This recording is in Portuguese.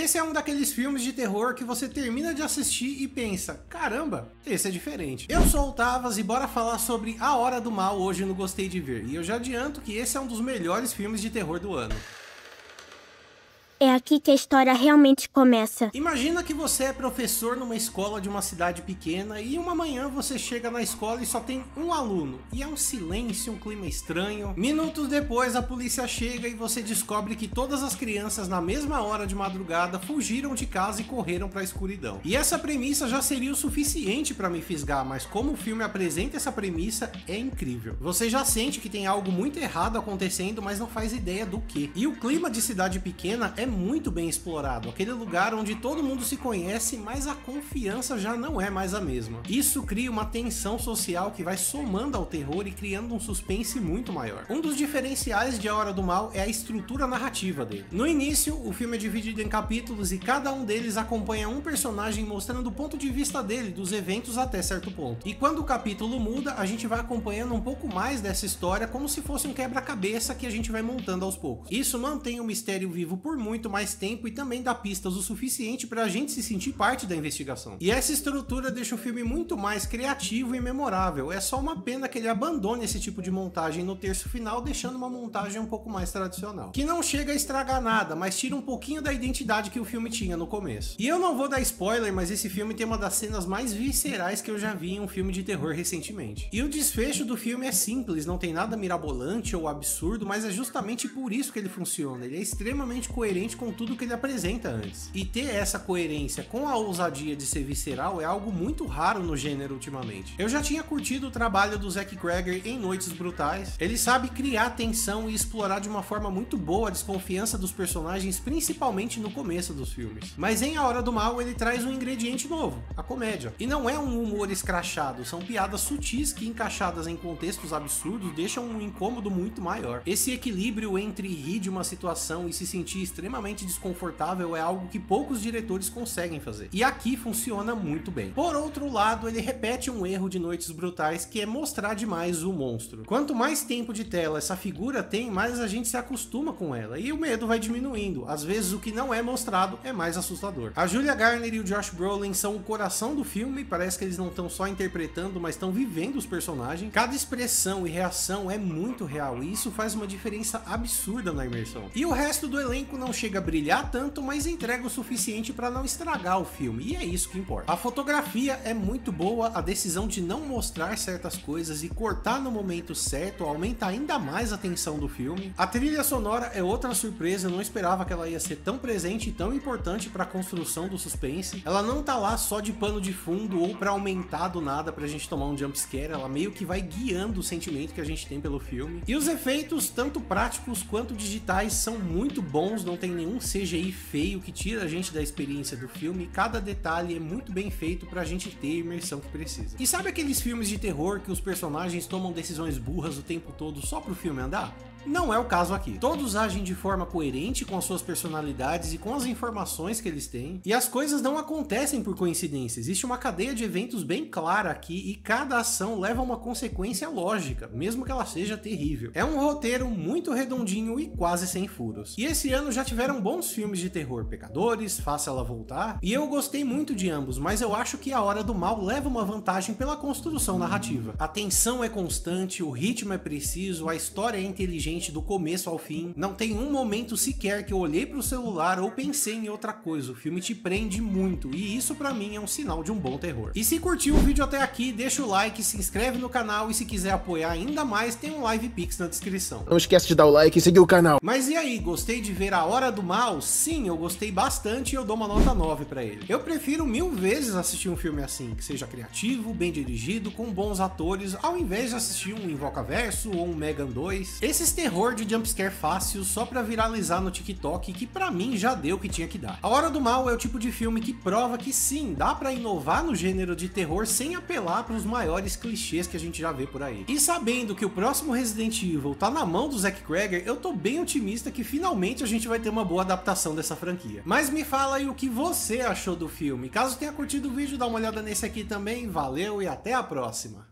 Esse é um daqueles filmes de terror que você termina de assistir e pensa, caramba, esse é diferente. Eu sou o Tavas e bora falar sobre A Hora do Mal hoje no Gostei de Ver. E eu já adianto que esse é um dos melhores filmes de terror do ano. É aqui que a história realmente começa. Imagina que você é professor numa escola de uma cidade pequena e uma manhã você chega na escola e só tem um aluno. E é um silêncio, um clima estranho. Minutos depois a polícia chega e você descobre que todas as crianças na mesma hora de madrugada fugiram de casa e correram para a escuridão. E essa premissa já seria o suficiente para me fisgar, mas como o filme apresenta essa premissa é incrível. Você já sente que tem algo muito errado acontecendo, mas não faz ideia do que. E o clima de cidade pequena é muito bem explorado, aquele lugar onde todo mundo se conhece, mas a confiança já não é mais a mesma. Isso cria uma tensão social que vai somando ao terror e criando um suspense muito maior. Um dos diferenciais de A Hora do Mal é a estrutura narrativa dele. No início, o filme é dividido em capítulos e cada um deles acompanha um personagem mostrando o ponto de vista dele, dos eventos até certo ponto. E quando o capítulo muda, a gente vai acompanhando um pouco mais dessa história como se fosse um quebra-cabeça que a gente vai montando aos poucos. Isso mantém o mistério vivo por muito mais tempo e também dá pistas o suficiente pra gente se sentir parte da investigação. E essa estrutura deixa o filme muito mais criativo e memorável. É só uma pena que ele abandone esse tipo de montagem no terço final, deixando uma montagem um pouco mais tradicional. Que não chega a estragar nada, mas tira um pouquinho da identidade que o filme tinha no começo. E eu não vou dar spoiler, mas esse filme tem uma das cenas mais viscerais que eu já vi em um filme de terror recentemente. E o desfecho do filme é simples, não tem nada mirabolante ou absurdo, mas é justamente por isso que ele funciona. Ele é extremamente coerente com tudo que ele apresenta antes. E ter essa coerência com a ousadia de ser visceral é algo muito raro no gênero ultimamente. Eu já tinha curtido o trabalho do Zach Cregger em Noites Brutais. Ele sabe criar tensão e explorar de uma forma muito boa a desconfiança dos personagens, principalmente no começo dos filmes. Mas em A Hora do Mal ele traz um ingrediente novo, a comédia. E não é um humor escrachado, são piadas sutis que encaixadas em contextos absurdos deixam um incômodo muito maior. Esse equilíbrio entre rir de uma situação e se sentir extremamente desconfortável é algo que poucos diretores conseguem fazer. E aqui funciona muito bem. Por outro lado, ele repete um erro de Noites Brutais, que é mostrar demais o monstro. Quanto mais tempo de tela essa figura tem, mais a gente se acostuma com ela, e o medo vai diminuindo. Às vezes o que não é mostrado é mais assustador. A Julia Garner e o Josh Brolin são o coração do filme, parece que eles não estão só interpretando, mas estão vivendo os personagens. Cada expressão e reação é muito real, e isso faz uma diferença absurda na imersão. E o resto do elenco não chega a brilhar tanto, mas entrega o suficiente para não estragar o filme, e é isso que importa. A fotografia é muito boa, a decisão de não mostrar certas coisas e cortar no momento certo aumenta ainda mais a tensão do filme. A trilha sonora é outra surpresa, eu não esperava que ela ia ser tão presente e tão importante para a construção do suspense. Ela não tá lá só de pano de fundo ou para aumentar do nada pra gente tomar um jumpscare, ela meio que vai guiando o sentimento que a gente tem pelo filme. E os efeitos, tanto práticos quanto digitais, são muito bons, não tem nenhum CGI feio que tira a gente da experiência do filme, cada detalhe é muito bem feito pra gente ter a imersão que precisa. E sabe aqueles filmes de terror que os personagens tomam decisões burras o tempo todo só pro filme andar? Não é o caso aqui. Todos agem de forma coerente com as suas personalidades e com as informações que eles têm, e as coisas não acontecem por coincidência. Existe uma cadeia de eventos bem clara aqui e cada ação leva a uma consequência lógica, mesmo que ela seja terrível. É um roteiro muito redondinho e quase sem furos. E esse ano já tiveram bons filmes de terror, Pecadores, Faça Ela Voltar, e eu gostei muito de ambos, mas eu acho que A Hora do Mal leva uma vantagem pela construção narrativa. A tensão é constante, o ritmo é preciso, a história é inteligente do começo ao fim. Não tem um momento sequer que eu olhei pro celular ou pensei em outra coisa. O filme te prende muito e isso pra mim é um sinal de um bom terror. E se curtiu o vídeo até aqui, deixa o like, se inscreve no canal e se quiser apoiar ainda mais, tem um Live Pix na descrição. Não esquece de dar o like e seguir o canal. Mas e aí, gostei de ver A Hora do Mal? Sim, eu gostei bastante e eu dou uma nota 9 pra ele. Eu prefiro 1000 vezes assistir um filme assim, que seja criativo, bem dirigido, com bons atores, ao invés de assistir um Invocaverso ou um Megan 2. Esses terror de jumpscare fácil só pra viralizar no TikTok, que pra mim já deu o que tinha que dar. A Hora do Mal é o tipo de filme que prova que sim, dá pra inovar no gênero de terror sem apelar pros maiores clichês que a gente já vê por aí. E sabendo que o próximo Resident Evil tá na mão do Zach Cregger, eu tô bem otimista que finalmente a gente vai ter uma boa adaptação dessa franquia. Mas me fala aí o que você achou do filme. Caso tenha curtido o vídeo, dá uma olhada nesse aqui também. Valeu e até a próxima!